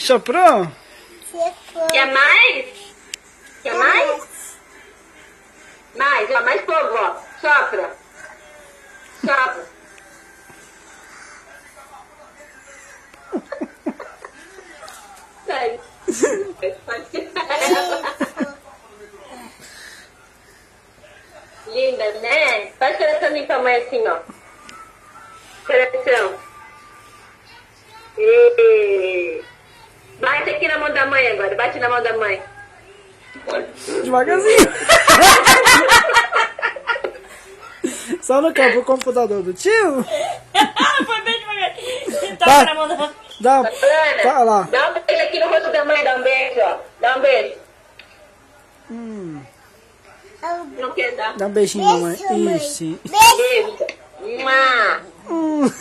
Soprou? Quer mais? Quer mais? Mais, ó, mais fogo, ó. Sopra. Sopra. Sai. Linda, né? Faz coraçãozinho pra mãe assim, ó. Coração. E... Bate aqui na mão da mãe agora. Bate na mão da mãe. Devagarzinho. Só no campo, o computador do tio. Foi bem devagarzinho. Toca na mão da... Dá, tá lá. Dá um beijo aqui no rosto da mãe. Dá um beijo, ó. Dá um beijo. Não quer dar. Dá um beijinho, mamãe. Isso. Beijo. Mua.